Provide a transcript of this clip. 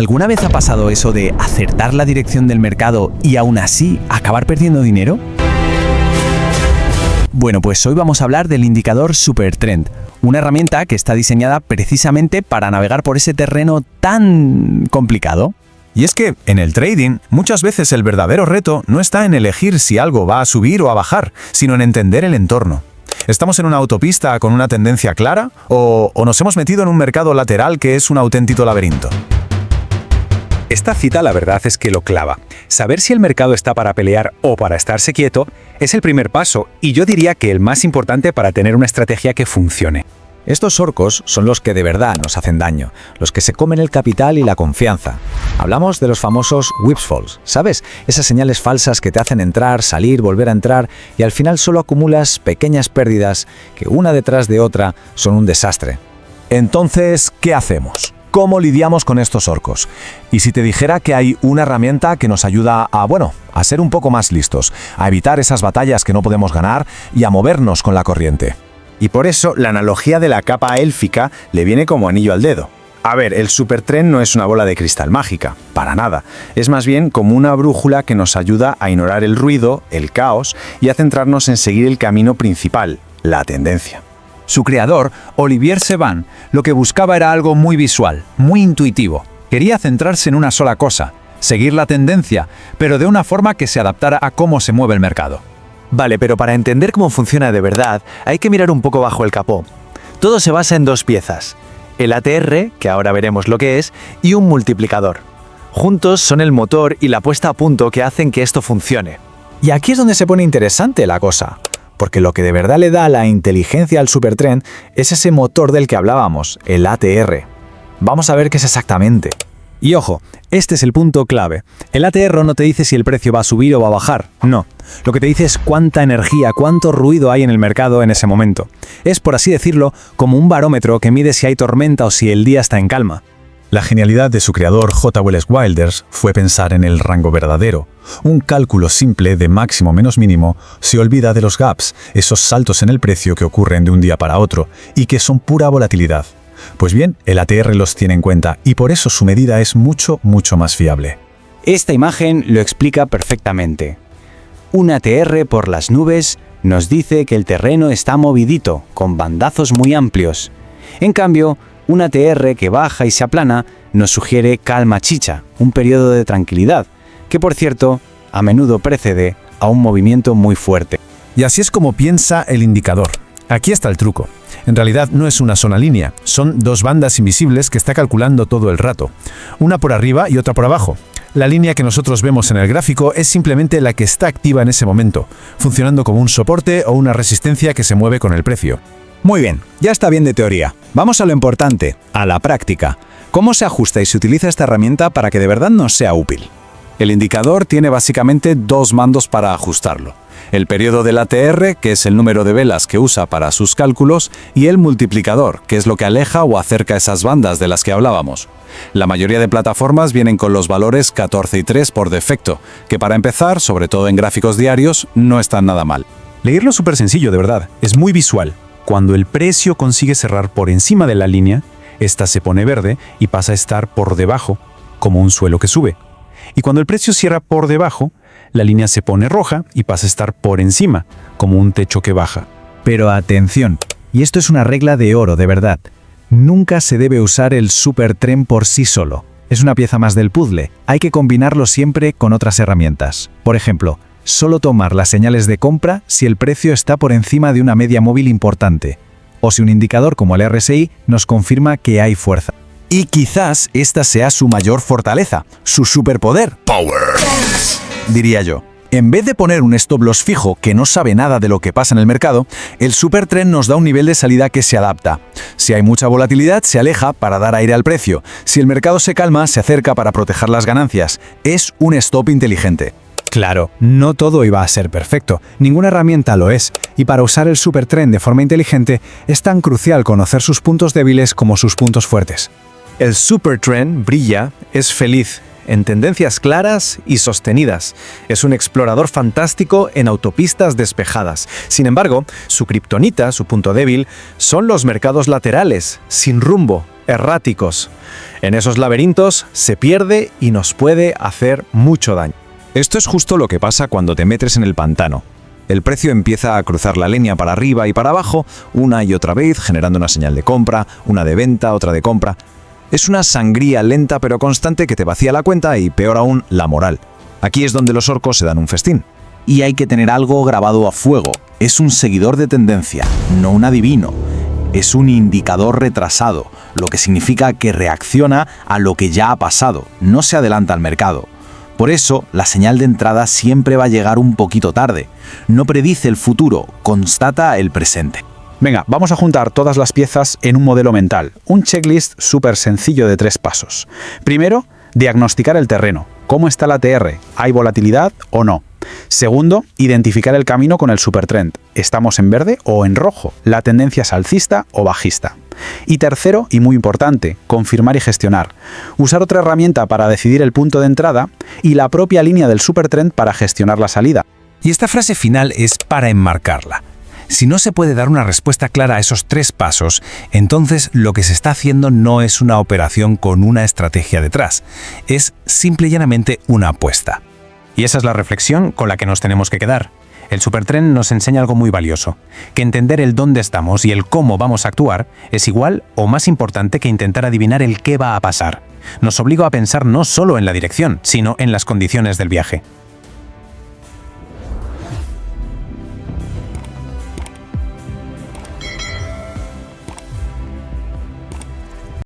¿Alguna vez ha pasado eso de acertar la dirección del mercado y aún así acabar perdiendo dinero? Bueno, pues hoy vamos a hablar del indicador Supertrend, una herramienta que está diseñada precisamente para navegar por ese terreno tan complicado. Y es que, en el trading, muchas veces el verdadero reto no está en elegir si algo va a subir o a bajar, sino en entender el entorno. ¿Estamos en una autopista con una tendencia clara o nos hemos metido en un mercado lateral que es un auténtico laberinto? Esta cita la verdad es que lo clava. Saber si el mercado está para pelear o para estarse quieto es el primer paso y yo diría que el más importante para tener una estrategia que funcione. Estos orcos son los que de verdad nos hacen daño, los que se comen el capital y la confianza. Hablamos de los famosos whips falls, ¿sabes? Esas señales falsas que te hacen entrar, salir, volver a entrar y al final solo acumulas pequeñas pérdidas que una detrás de otra son un desastre. Entonces, ¿qué hacemos? ¿Cómo lidiamos con estos orcos? Y si te dijera que hay una herramienta que nos ayuda a ser un poco más listos, a evitar esas batallas que no podemos ganar y a movernos con la corriente. Y por eso la analogía de la capa élfica le viene como anillo al dedo. A ver, el Supertrend no es una bola de cristal mágica, para nada. Es más bien como una brújula que nos ayuda a ignorar el ruido, el caos y a centrarnos en seguir el camino principal, la tendencia. Su creador, Olivier Sevan, lo que buscaba era algo muy visual, muy intuitivo. Quería centrarse en una sola cosa, seguir la tendencia, pero de una forma que se adaptara a cómo se mueve el mercado. Vale, pero para entender cómo funciona de verdad, hay que mirar un poco bajo el capó. Todo se basa en dos piezas, el ATR, que ahora veremos lo que es, y un multiplicador. Juntos son el motor y la puesta a punto que hacen que esto funcione. Y aquí es donde se pone interesante la cosa, porque lo que de verdad le da la inteligencia al Supertrend es ese motor del que hablábamos, el ATR. Vamos a ver qué es exactamente. Y ojo, este es el punto clave. El ATR no te dice si el precio va a subir o va a bajar, no. Lo que te dice es cuánta energía, cuánto ruido hay en el mercado en ese momento. Es, por así decirlo, como un barómetro que mide si hay tormenta o si el día está en calma. La genialidad de su creador J. Welles Wilders fue pensar en el rango verdadero. Un cálculo simple de máximo menos mínimo se olvida de los gaps, esos saltos en el precio que ocurren de un día para otro y que son pura volatilidad. Pues bien, el ATR los tiene en cuenta y por eso su medida es mucho más fiable. Esta imagen lo explica perfectamente. Un ATR por las nubes nos dice que el terreno está movidito, con bandazos muy amplios. En cambio, un ATR que baja y se aplana nos sugiere calma chicha, un periodo de tranquilidad, que por cierto, a menudo precede a un movimiento muy fuerte. Y así es como piensa el indicador. Aquí está el truco. En realidad no es una sola línea, son dos bandas invisibles que está calculando todo el rato. Una por arriba y otra por abajo. La línea que nosotros vemos en el gráfico es simplemente la que está activa en ese momento, funcionando como un soporte o una resistencia que se mueve con el precio. Muy bien, ya está bien de teoría. Vamos a lo importante, a la práctica. ¿Cómo se ajusta y se utiliza esta herramienta para que de verdad nos sea útil? El indicador tiene básicamente dos mandos para ajustarlo. El periodo del ATR, que es el número de velas que usa para sus cálculos, y el multiplicador, que es lo que aleja o acerca esas bandas de las que hablábamos. La mayoría de plataformas vienen con los valores 14 y 3 por defecto, que para empezar, sobre todo en gráficos diarios, no están nada mal. Leerlo es súper sencillo, de verdad, es muy visual. Cuando el precio consigue cerrar por encima de la línea, esta se pone verde y pasa a estar por debajo, como un suelo que sube. Y cuando el precio cierra por debajo, la línea se pone roja y pasa a estar por encima, como un techo que baja. Pero atención, y esto es una regla de oro de verdad. Nunca se debe usar el Supertrend por sí solo. Es una pieza más del puzzle. Hay que combinarlo siempre con otras herramientas. Por ejemplo, solo tomar las señales de compra si el precio está por encima de una media móvil importante, o si un indicador como el RSI nos confirma que hay fuerza. Y quizás esta sea su mayor fortaleza, su superpoder. Power. Diría yo. En vez de poner un stop loss fijo que no sabe nada de lo que pasa en el mercado, el Supertrend nos da un nivel de salida que se adapta. Si hay mucha volatilidad, se aleja para dar aire al precio. Si el mercado se calma, se acerca para proteger las ganancias. Es un stop inteligente. Claro, no todo iba a ser perfecto, ninguna herramienta lo es, y para usar el Supertrend de forma inteligente es tan crucial conocer sus puntos débiles como sus puntos fuertes. El Supertrend brilla, es feliz, en tendencias claras y sostenidas. Es un explorador fantástico en autopistas despejadas. Sin embargo, su kriptonita, su punto débil, son los mercados laterales, sin rumbo. erráticos. En esos laberintos se pierde y nos puede hacer mucho daño. Esto es justo lo que pasa cuando te metes en el pantano. El precio empieza a cruzar la línea para arriba y para abajo, una y otra vez, generando una señal de compra, una de venta, otra de compra. Es una sangría lenta pero constante que te vacía la cuenta y, peor aún, la moral. Aquí es donde los orcos se dan un festín. Y hay que tener algo grabado a fuego. Es un seguidor de tendencia, no un adivino. Es un indicador retrasado, lo que significa que reacciona a lo que ya ha pasado, no se adelanta al mercado. Por eso, la señal de entrada siempre va a llegar un poquito tarde. No predice el futuro, constata el presente. Venga, vamos a juntar todas las piezas en un modelo mental, un checklist súper sencillo de 3 pasos. Primero, diagnosticar el terreno. ¿Cómo está la ATR? ¿Hay volatilidad o no? Segundo, identificar el camino con el supertrend. ¿Estamos en verde o en rojo? ¿La tendencia es alcista o bajista? Y tercero, y muy importante, confirmar y gestionar. Usar otra herramienta para decidir el punto de entrada y la propia línea del supertrend para gestionar la salida. Y esta frase final es para enmarcarla. Si no se puede dar una respuesta clara a esos 3 pasos, entonces lo que se está haciendo no es una operación con una estrategia detrás, es simple y llanamente una apuesta. Y esa es la reflexión con la que nos tenemos que quedar. El supertrend nos enseña algo muy valioso, que entender el dónde estamos y el cómo vamos a actuar es igual o más importante que intentar adivinar el qué va a pasar. Nos obliga a pensar no solo en la dirección, sino en las condiciones del viaje.